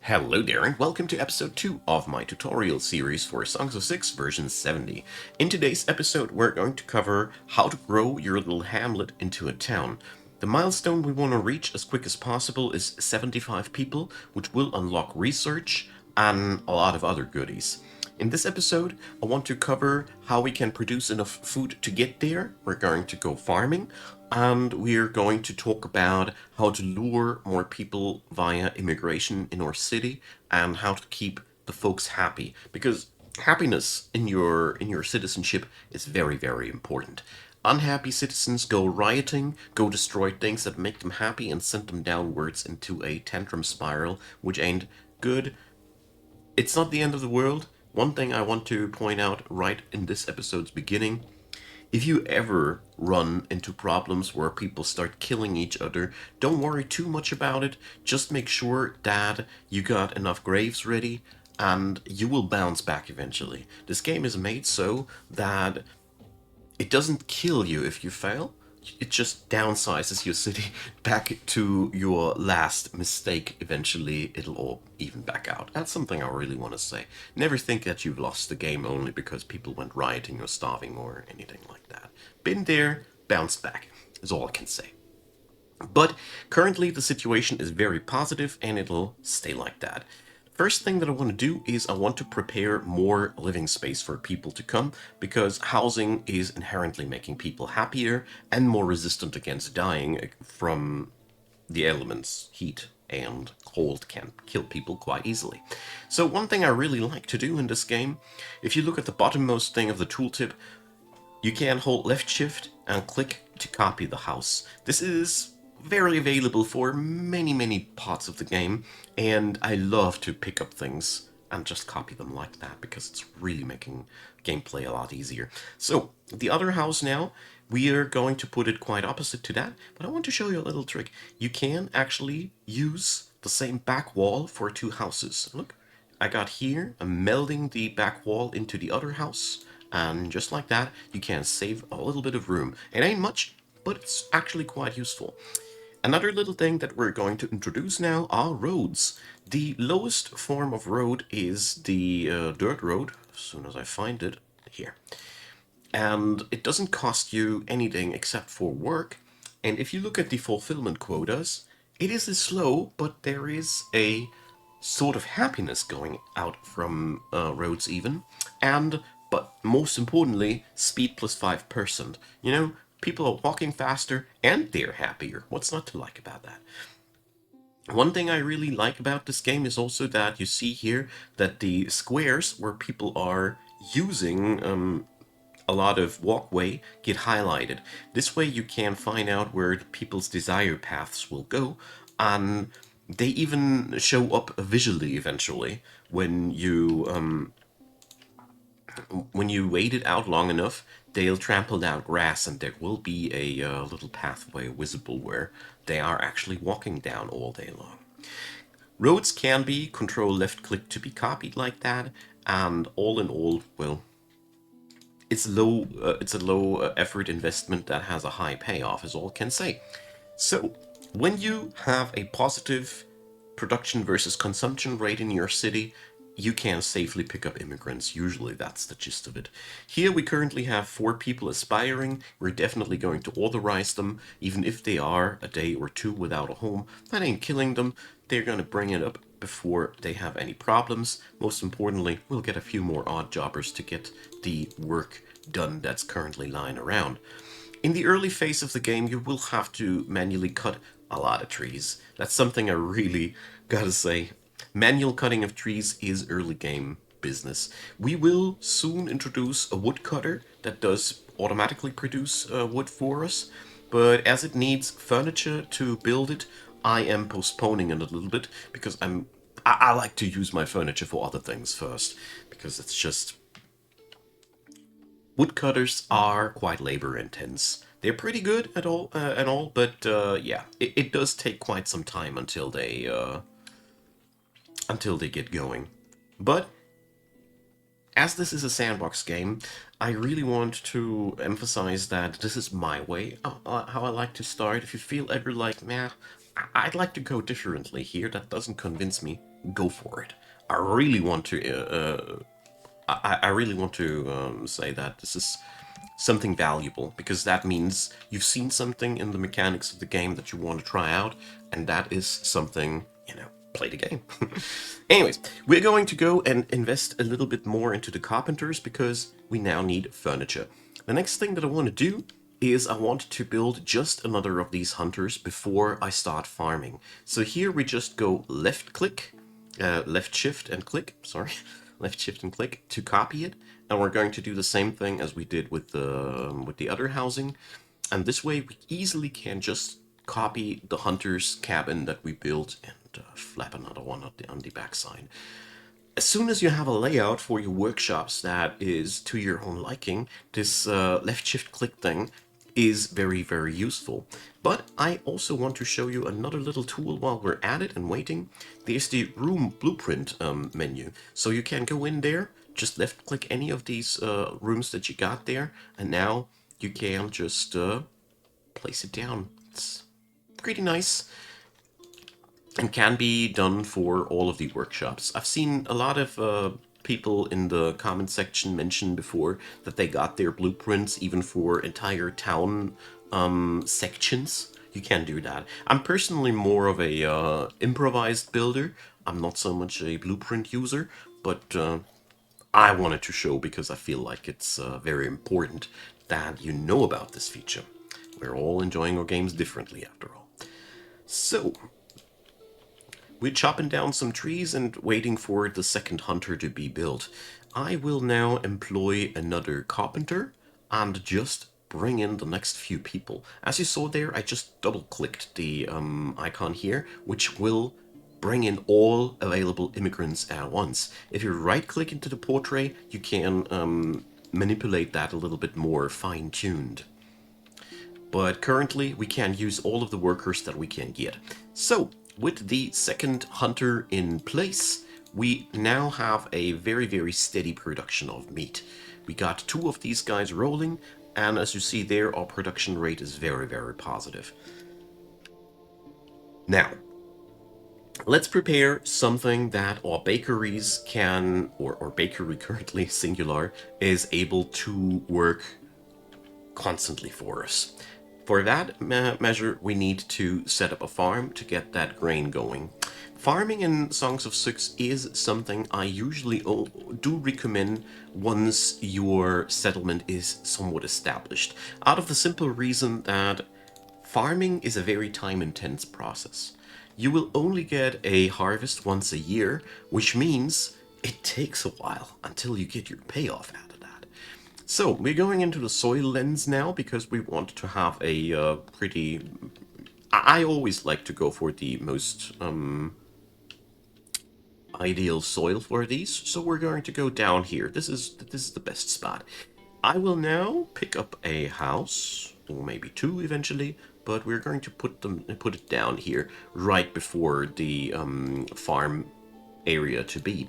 Hello there and welcome to episode 2 of my tutorial series for Songs of Syx version 70. In today's episode we're going to cover how to grow your little hamlet into a town. The milestone we want to reach as quick as possible is 75 people, which will unlock research and a lot of other goodies. In this episode, I want to cover how we can produce enough food to get there. We're going to go farming, and we're going to talk about how to lure more people via immigration in our city and how to keep the folks happy, because happiness in your citizenship is very, very important. Unhappy citizens go rioting, go destroy things that make them happy, and send them downwards into a tantrum spiral, which ain't good. It's not the end of the world. One thing I want to point out right in this episode's beginning: if you ever run into problems where people start killing each other, don't worry too much about it. Just make sure that you got enough graves ready and you will bounce back eventually. This game is made so that it doesn't kill you if you fail. It just downsizes your city back to your last mistake. Eventually, it'll all even back out. That's something I really want to say. Never think that you've lost the game only because people went rioting or starving or anything like that. Been there, bounced back, is all I can say. But currently, the situation is very positive and it'll stay like that. First thing that I want to do is I want to prepare more living space for people to come, because housing is inherently making people happier and more resistant against dying from the elements. Heat and cold can kill people quite easily. So one thing I really like to do in this game, if you look at the bottommost thing of the tooltip, you can hold left shift and click to copy the house. This is very available for many parts of the game, and I love to pick up things and just copy them like that because it's really making gameplay a lot easier. So the other house now, we are going to put it quite opposite to that, but I want to show you a little trick. You can actually use the same back wall for two houses. Look, I got here, I'm melding the back wall into the other house, and just like that you can save a little bit of room. It ain't much, but it's actually quite useful. Another little thing that we're going to introduce now are roads. The lowest form of road is the dirt road, as soon as I find it, here. And it doesn't cost you anything except for work. And if you look at the fulfillment quotas, it is slow, but there is a sort of happiness going out from roads even. And, but most importantly, speed plus 5%. You know, people are walking faster and they're happier. What's not to like about that? One thing I really like about this game is also that you see here that the squares where people are using a lot of walkway get highlighted. This way you can find out where people's desire paths will go, and they even show up visually eventually when you wait it out long enough. They'll trample down grass and there will be a little pathway visible where they are actually walking down all day long. Roads can be control left click to be copied like that, and all in all, well, it's a low effort investment that has a high payoff, is all I can say. So when you have a positive production versus consumption rate in your city, you can safely pick up immigrants. Usually that's the gist of it. Here we currently have 4 people aspiring. We're definitely going to authorize them, even if they are a day or 2 without a home. That ain't killing them. They're going to bring it up before they have any problems. Most importantly, we'll get a few more odd jobbers to get the work done that's currently lying around. In the early phase of the game, you will have to manually cut a lot of trees. That's something I really gotta say. Manual cutting of trees is early game business. We will soon introduce a woodcutter that does automatically produce wood for us, but as it needs furniture to build it, I am postponing it a little bit because I like to use my furniture for other things first, because it's just, woodcutters are quite labor intense. They're pretty good at all, but yeah, it does take quite some time until they get going. But as this is a sandbox game, I really want to emphasize that this is my way, how I like to start. If you feel ever like, nah, I'd like to go differently here. That doesn't convince me. Go for it. I really want to. I really want to say that this is something valuable because that means you've seen something in the mechanics of the game that you want to try out, and that is something, play the game. Anyways, we're going to go and invest a little bit more into the carpenters because we now need furniture. The next thing that I want to do is I want to build just another of these hunters before I start farming. So here we just go left click, left shift and click, sorry, left shift and click to copy it. And we're going to do the same thing as we did with the other housing. And this way we easily can just copy the hunter's cabin that we built and flap another one on the backside. As soon as you have a layout for your workshops that is to your own liking, this left shift click thing is very, very useful. But I also want to show you another little tool while we're at it and waiting. There's the room blueprint menu. So you can go in there, just left click any of these rooms that you got there, and now you can just place it down. It's pretty nice and can be done for all of the workshops. I've seen a lot of people in the comment section mention before that they got their blueprints even for entire town sections. You can do that. I'm personally more of a improvised builder. I'm not so much a blueprint user, but I wanted to show because I feel like it's very important that you know about this feature. We're all enjoying our games differently after all. So, we're chopping down some trees and waiting for the second hunter to be built. I will now employ another carpenter and just bring in the next few people. As you saw there, I just double-clicked the icon here, which will bring in all available immigrants at once. If you right-click into the portrait, you can manipulate that a little bit more fine-tuned. But currently, we can use all of the workers that we can get. So, with the second hunter in place, we now have a very, very steady production of meat. We got 2 of these guys rolling, and as you see there, our production rate is very, very positive. Now, let's prepare something that our bakeries can, or bakery currently singular, is able to work constantly for us. For that measure, we need to set up a farm to get that grain going. Farming in Songs of Syx is something I usually do recommend once your settlement is somewhat established, out of the simple reason that farming is a very time-intense process. You will only get a harvest once a year, which means it takes a while until you get your payoff out of that. So, we're going into the soil lens now because we want to have a pretty... I always like to go for the most ideal soil for these, so we're going to go down here. This is the best spot. I will now pick up a house, or maybe 2 eventually, but we're going to put it down here right before the farm area to be.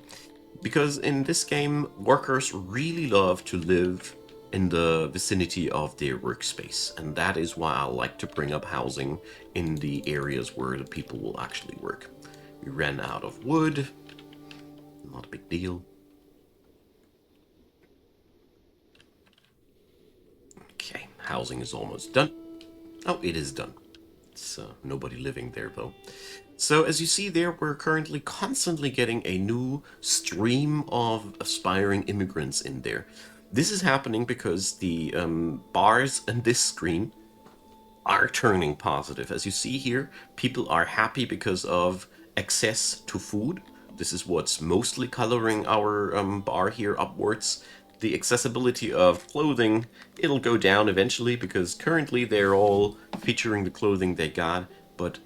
Because in this game, workers really love to live in the vicinity of their workspace, and that is why I like to bring up housing in the areas where the people will actually work. We ran out of wood, not a big deal. Okay, housing is almost done. Oh, it is done. It's nobody living there though. So as you see there, we're currently constantly getting a new stream of aspiring immigrants in there. This is happening because the bars on this screen are turning positive. As you see here, people are happy because of access to food. This is what's mostly coloring our bar here upwards. The accessibility of clothing, it'll go down eventually because currently they're all featuring the clothing they got, but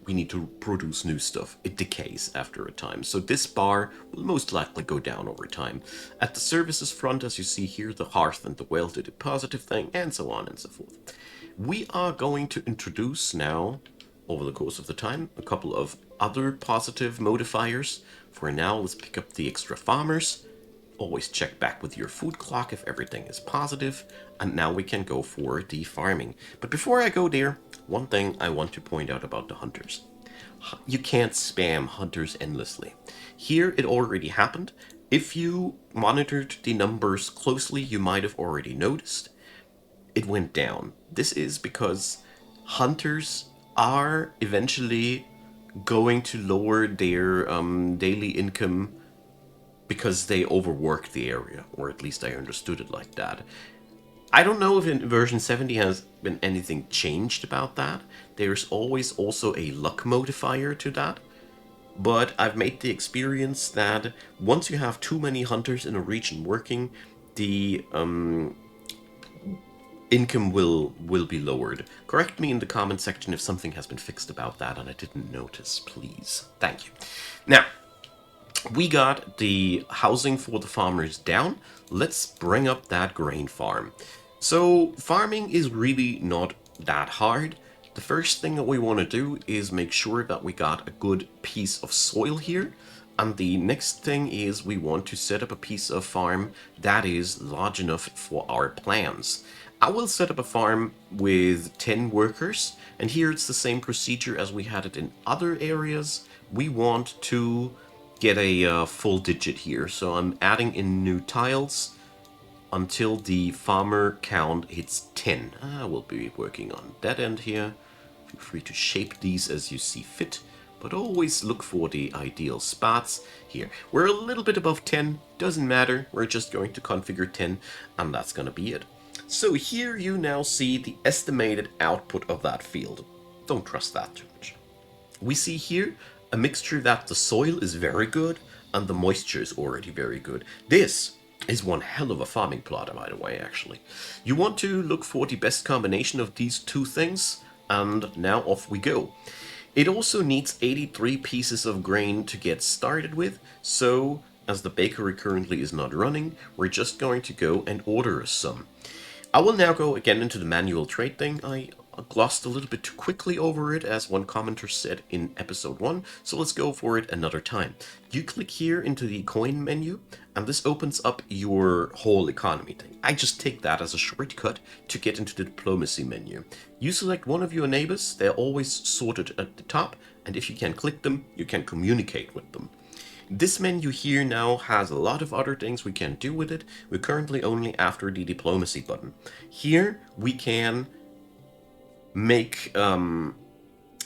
we need to produce new stuff. It decays after a time. So this bar will most likely go down over time. At the services front, as you see here, the hearth and the well did a positive thing, and so on and so forth. We are going to introduce now, over the course of the time, a couple of other positive modifiers. For now, let's pick up the extra farmers. Always check back with your food clock if everything is positive. And now we can go for the farming. But before I go there, one thing I want to point out about the hunters. You can't spam hunters endlessly. Here it already happened. If you monitored the numbers closely, you might have already noticed it went down. This is because hunters are eventually going to lower their daily income because they overwork the area, or at least I understood it like that. I don't know if in version 70 has been anything changed about that. There's always also a luck modifier to that. But I've made the experience that once you have too many hunters in a region working, the income will be lowered. Correct me in the comment section if something has been fixed about that and I didn't notice, please. Thank you. Now, we got the housing for the farmers down. Let's bring up that grain farm. So farming is really not that hard. The first thing that we want to do is make sure that we got a good piece of soil here. And the next thing is we want to set up a piece of farm that is large enough for our plans. I will set up a farm with 10 workers, and here it's the same procedure as we had it in other areas. We want to get a full digit here, so I'm adding in new tiles until the farmer count hits 10. I will be working on that end here. Feel free to shape these as you see fit, but always look for the ideal spots. Here, we're a little bit above 10, doesn't matter, we're just going to configure 10, and that's gonna be it. So here you now see the estimated output of that field. Don't trust that too much. We see here a mixture that the soil is very good and the moisture is already very good. This is one hell of a farming plot, by the way, actually. You want to look for the best combination of these two things, and now off we go. It also needs 83 pieces of grain to get started with, so as the bakery currently is not running, we're just going to go and order some. I will now go again into the manual trade thing. I glossed a little bit too quickly over it, as one commenter said in episode 1, so let's go for it another time. You click here into the coin menu, and this opens up your whole economy thing. I just take that as a shortcut to get into the diplomacy menu. You select one of your neighbors, they're always sorted at the top, and if you can click them, you can communicate with them. This menu here now has a lot of other things we can do with it. We're currently only after the diplomacy button. Here we can make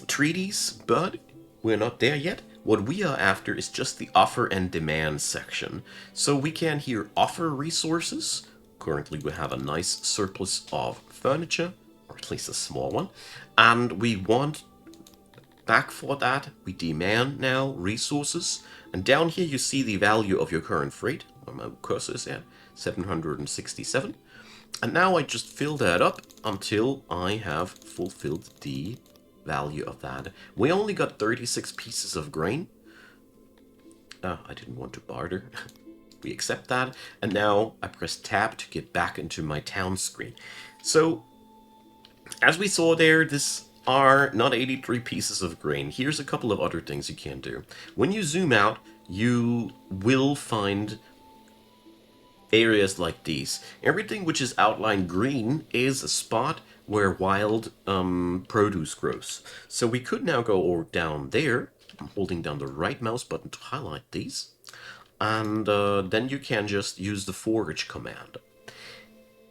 treaties, but we're not there yet. What we are after is just the offer and demand section. So we can here offer resources. Currently we have a nice surplus of furniture, or at least a small one. And we want back for that, we demand now resources. And down here you see the value of your current freight, where my cursor is at, 767. And now I just fill that up until I have fulfilled the value of that. We only got 36 pieces of grain. I didn't want to barter. We accept that. And now I press tab to get back into my town screen. So, as we saw there, this are not 83 pieces of grain. Here's a couple of other things you can do. When you zoom out, you will find areas like these. Everything which is outlined green is a spot where wild produce grows. So we could now go down there. I'm holding down the right mouse button to highlight these. And then you can just use the forage command.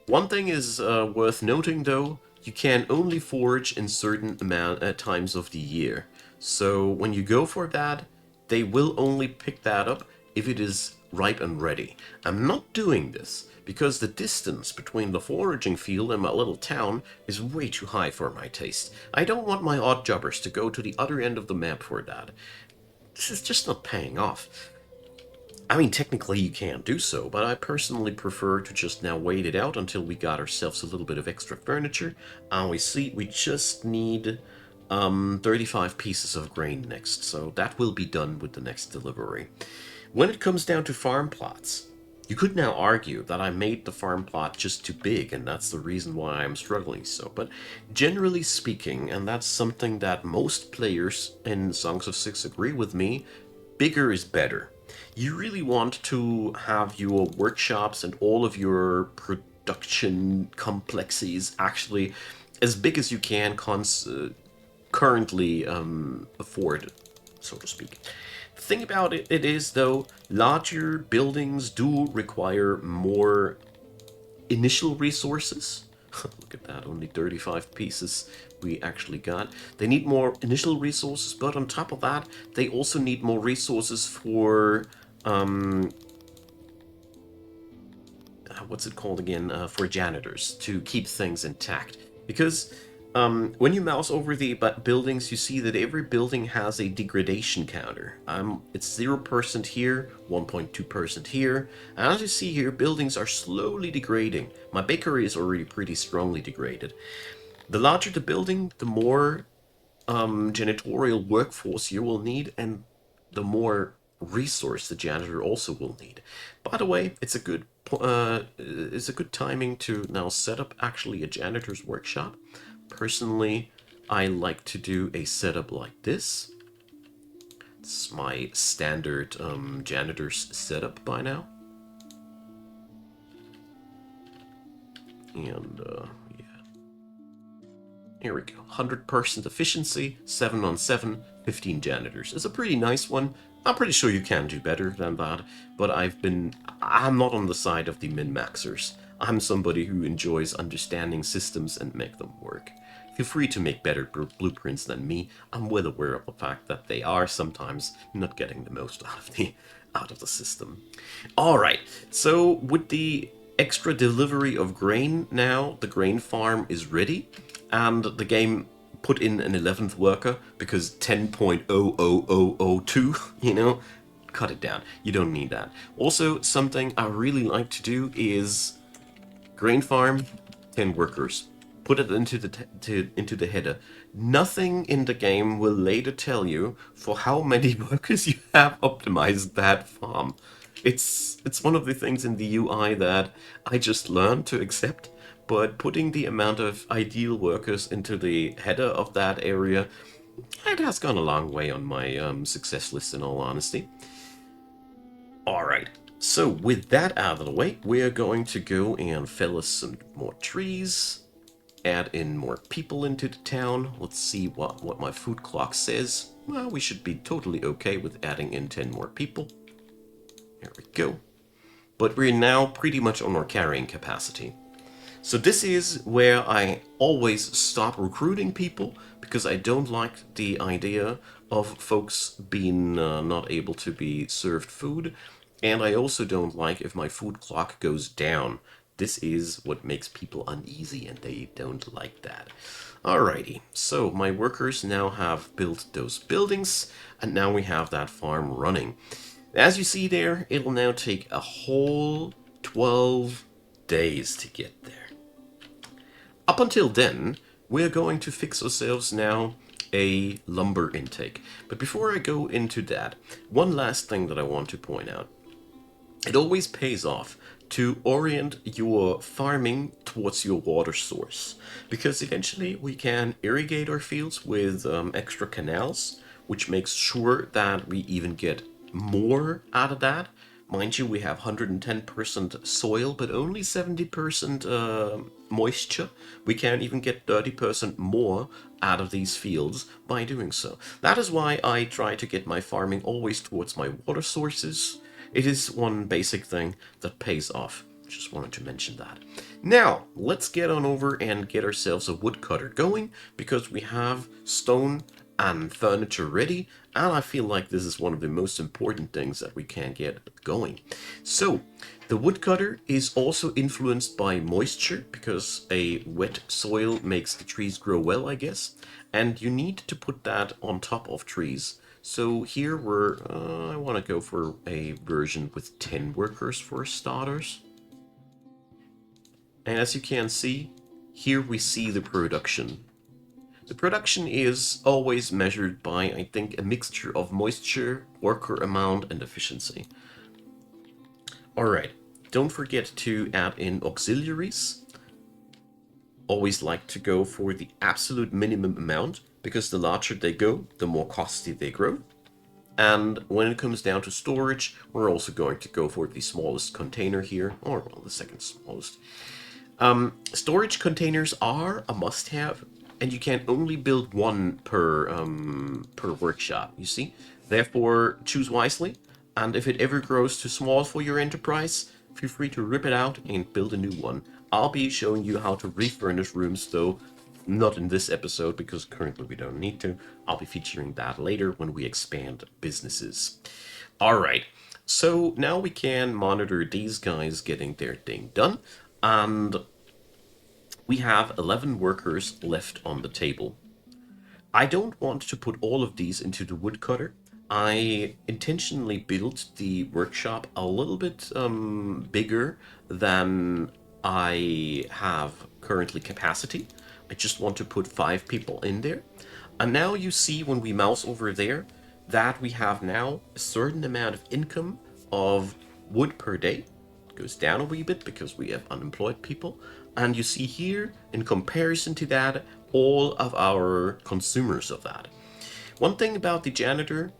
One thing is worth noting though, you can only forage in certain times of the year. So when you go for that, they will only pick that up if it is ripe and ready. I'm not doing this because the distance between the foraging field and my little town is way too high for my taste. I don't want my odd jobbers to go to the other end of the map for that. This is just not paying off. I mean, technically you can do so, but I personally prefer to just now wait it out until we got ourselves a little bit of extra furniture. And we see we just need 35 pieces of grain next, so that will be done with the next delivery. When it comes down to farm plots, you could now argue that I made the farm plot just too big, and that's the reason why I'm struggling so. But generally speaking, and that's something that most players in Songs of Syx agree with me, bigger is better. You really want to have your workshops and all of your production complexes actually as big as you can currently afford, so to speak. The thing about it is, though, larger buildings do require more initial resources. Look at that, only 35 pieces we actually got. They need more initial resources, but on top of that, they also need more resources for, what's it called again? For janitors, to keep things intact. Because when you mouse over the buildings, you see that every building has a degradation counter. It's 0% here, 1.2% here. And as you see here, buildings are slowly degrading. My bakery is already pretty strongly degraded. The larger the building, the more janitorial workforce you will need, and the more resource the janitor also will need. By the way, it's a good timing to now set up actually a janitor's workshop. Personally, I like to do a setup like this. It's my standard janitor's setup by now. And yeah. Here we go. 100% efficiency, 7 on 7, 15 janitors. It's a pretty nice one. I'm pretty sure you can do better than that, but I'm not on the side of the min-maxers. I'm somebody who enjoys understanding systems and make them work. Feel free to make better blueprints than me. I'm well aware of the fact that they are sometimes not getting the most out of the system. Alright, so with the extra delivery of grain now, the grain farm is ready, and the game put in an 11th worker because 10.00002, you know, cut it down. You don't need that. Also, something I really like to do is grain farm, 10 workers. Put it into the header. Nothing in the game will later tell you for how many workers you have optimized that farm. It's one of the things in the UI that I just learned to accept, but putting the amount of ideal workers into the header of that area, it has gone a long way on my success list, in all honesty. Alright, so with that out of the way, we're going to go and fell us some more trees, add in more people into the town. Let's see what my food clock says. Well, we should be totally okay with adding in 10 more people. There we go. But we're now pretty much on our carrying capacity. So this is where I always stop recruiting people, because I don't like the idea of folks being not able to be served food, and I also don't like if my food clock goes down. This is what makes people uneasy, and they don't like that. Alrighty, so my workers now have built those buildings, and now we have that farm running. As you see there, it'll now take a whole 12 days to get there. Up until then, we're going to fix ourselves now a lumber intake. But before I go into that, one last thing that I want to point out. It always pays off to orient your farming towards your water source, because eventually we can irrigate our fields with extra canals, which makes sure that we even get more out of that. Mind you, we have 110% soil, but only 70% moisture. We can even get 30% more out of these fields by doing so. That is why I try to get my farming always towards my water sources. It is one basic thing that pays off. Just wanted to mention that. Now, let's get on over and get ourselves a woodcutter going, because we have stone and furniture ready, and I feel like this is one of the most important things that we can get going. So, the woodcutter is also influenced by moisture, because a wet soil makes the trees grow well, I guess, and you need to put that on top of trees. So here I want to go for a version with 10 workers for starters. And as you can see, here we see the production. The production is always measured by, I think, a mixture of moisture, worker amount, and efficiency. Alright, don't forget to add in auxiliaries. Always like to go for the absolute minimum amount, because the larger they go, the more costly they grow. And when it comes down to storage, we're also going to go for the smallest container here, or well, the second smallest. Storage containers are a must-have, and you can only build one per workshop, you see? Therefore, choose wisely, and if it ever grows too small for your enterprise, feel free to rip it out and build a new one. I'll be showing you how to refurnish rooms, though not in this episode, because currently we don't need to. I'll be featuring that later when we expand businesses. Alright, so now we can monitor these guys getting their thing done, and we have 11 workers left on the table. I don't want to put all of these into the woodcutter. I intentionally built the workshop a little bit bigger than I have currently capacity. I just want to put 5 people in there. And now you see when we mouse over there that we have now a certain amount of income of wood per day. It goes down a wee bit because we have unemployed people. And you see here, in comparison to that, all of our consumers of that. One thing about the janitor,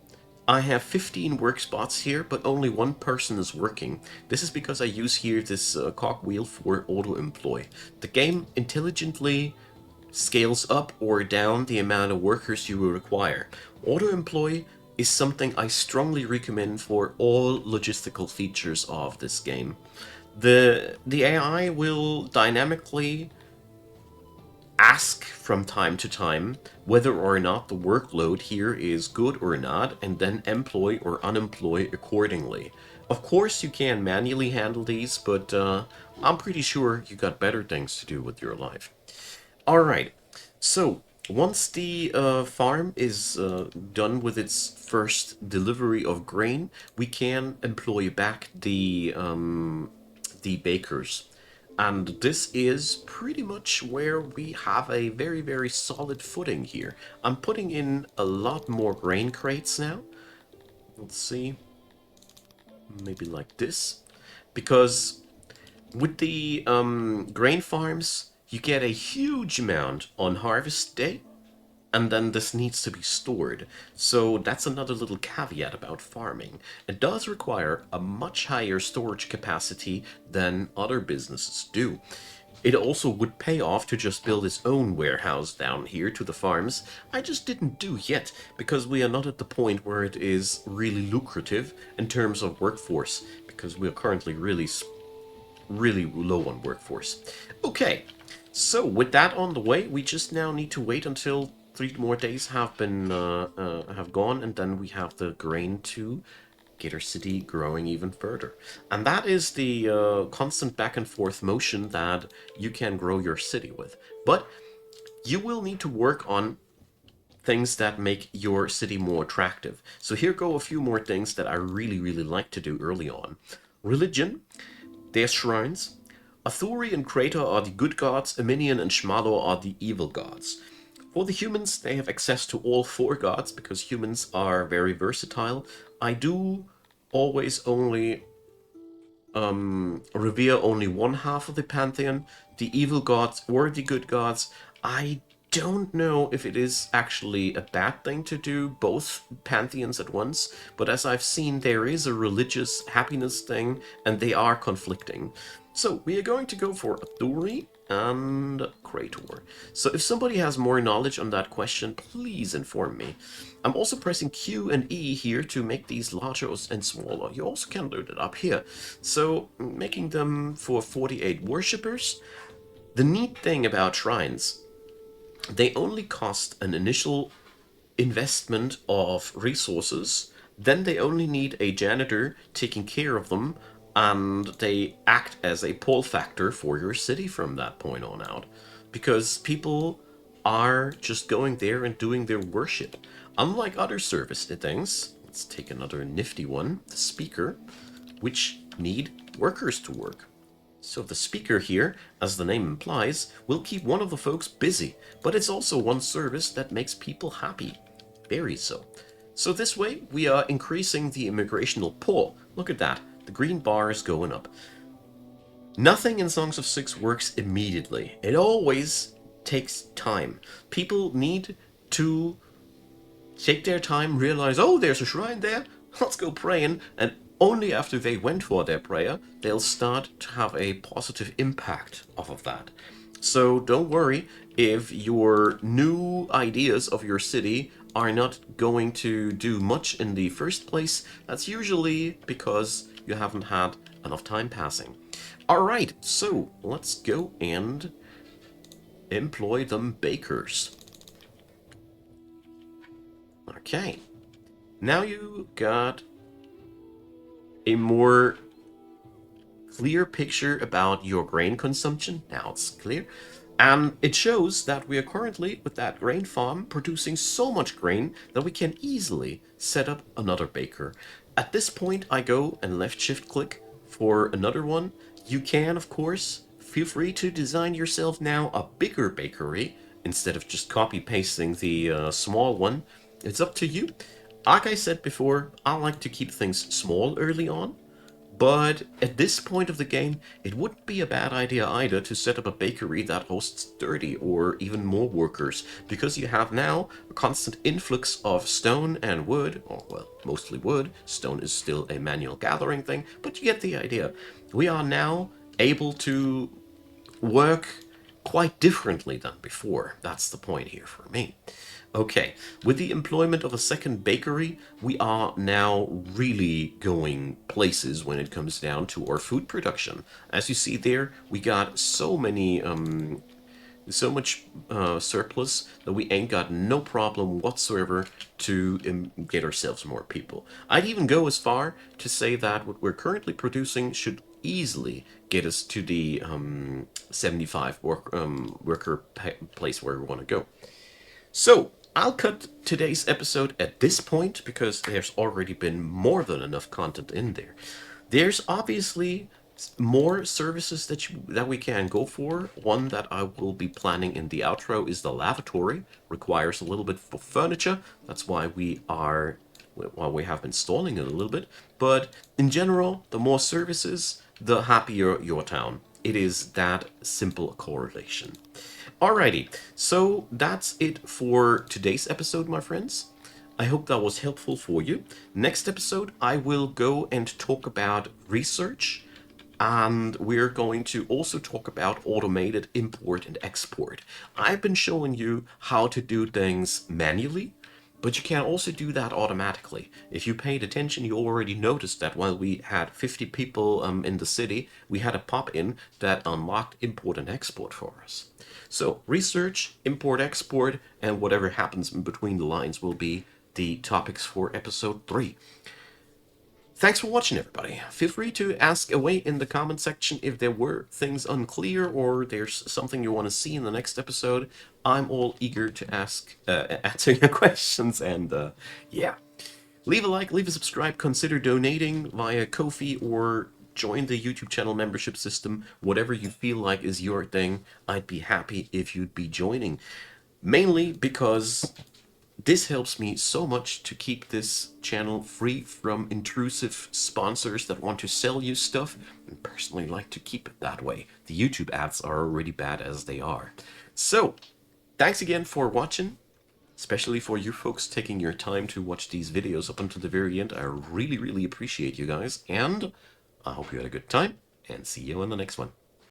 I have 15 work spots here, but only one person is working. This is because I use here this cogwheel for auto-employ. The game intelligently scales up or down the amount of workers you will require. Auto-employ is something I strongly recommend for all logistical features of this game. The AI will dynamically ask from time to time whether or not the workload here is good or not, and then employ or unemploy accordingly. Of course you can manually handle these, but I'm pretty sure you got better things to do with your life. Alright, so once the farm is done with its first delivery of grain, we can employ back the bakers. And this is pretty much where we have a very, very solid footing here. I'm putting in a lot more grain crates now. Let's see. Maybe like this. Because with the grain farms, you get a huge amount on harvest day, and then this needs to be stored. So that's another little caveat about farming. It does require a much higher storage capacity than other businesses do. It also would pay off to just build its own warehouse down here to the farms. I just didn't do yet, because we are not at the point where it is really lucrative in terms of workforce, because we are currently really low on workforce. Okay, so with that on the way, we just now need to wait until 3 more days have gone, and then we have the grain to get our city growing even further. And that is the constant back and forth motion that you can grow your city with. But you will need to work on things that make your city more attractive. So here go a few more things that I really like to do early on. Religion. There's shrines. Athuri and Krator are the good gods, Eminian and Shmalor are the evil gods. For the humans, they have access to all 4 gods, because humans are very versatile. I do always only revere only one half of the pantheon, the evil gods or the good gods. I don't know if it is actually a bad thing to do both pantheons at once, but as I've seen, there is a religious happiness thing, and they are conflicting. So we are going to go for Athuri and Krator. So if somebody has more knowledge on that question, please inform me. I'm also pressing Q and E here to make these larger and smaller. You also can load it up here. So making them for 48 worshippers. The neat thing about shrines, they only cost an initial investment of resources, then they only need a janitor taking care of them, and they act as a pull factor for your city from that point on out. Because people are just going there and doing their worship. Unlike other service things, let's take another nifty one, the speaker, which need workers to work. So the speaker here, as the name implies, will keep one of the folks busy, but it's also one service that makes people happy. Very so. So this way, we are increasing the immigrational pull. Look at that. The green bar is going up. Nothing in Songs of Syx works immediately. It always takes time. People need to take their time, realize, oh, there's a shrine there, let's go praying, and only after they went for their prayer, they'll start to have a positive impact off of that. So don't worry if your new ideas of your city are not going to do much in the first place. That's usually because you haven't had enough time passing. Alright, so let's go and employ them bakers. Okay. Now you got a more clear picture about your grain consumption. Now it's clear. And it shows that we are currently, with that grain farm, producing so much grain that we can easily set up another baker. At this point, I go and left shift click for another one. You can, of course, feel free to design yourself now a bigger bakery instead of just copy pasting the small one. It's up to you. Like I said before, I like to keep things small early on. But at this point of the game, it wouldn't be a bad idea either to set up a bakery that hosts 30 or even more workers, because you have now a constant influx of stone and wood, or well, mostly wood. Stone is still a manual gathering thing, but you get the idea. We are now able to work quite differently than before. That's the point here for me. Okay, with the employment of a second bakery, we are now really going places when it comes down to our food production. As you see there, we got so much surplus that we ain't got no problem whatsoever to get ourselves more people. I'd even go as far to say that what we're currently producing should easily get us to the 75 worker place where we want to go. So, I'll cut today's episode at this point because there's already been more than enough content in there. There's obviously more services that we can go for. One that I will be planning in the outro is the lavatory. Requires a little bit for furniture. That's why we have been stalling it a little bit. But in general, the more services, the happier your town. It is that simple a correlation. Alrighty, so that's it for today's episode, my friends. I hope that was helpful for you. Next episode, I will go and talk about research, and we're going to also talk about automated import and export. I've been showing you how to do things manually, but you can also do that automatically. If you paid attention, you already noticed that while we had 50 people in the city, we had a pop-in that unlocked import and export for us. So research, import, export, and whatever happens in between the lines will be the topics for episode 3. Thanks for watching, everybody. Feel free to ask away in the comment section if there were things unclear or there's something you want to see in the next episode. I'm all eager to answer your questions, and yeah. Leave a like, leave a subscribe, consider donating via Ko-fi or join the YouTube channel membership system. Whatever you feel like is your thing, I'd be happy if you'd be joining. Mainly because this helps me so much to keep this channel free from intrusive sponsors that want to sell you stuff, and personally like to keep it that way. The YouTube ads are already bad as they are. So, thanks again for watching, especially for you folks taking your time to watch these videos up until the very end. I really, really appreciate you guys, and I hope you had a good time, and see you in the next one.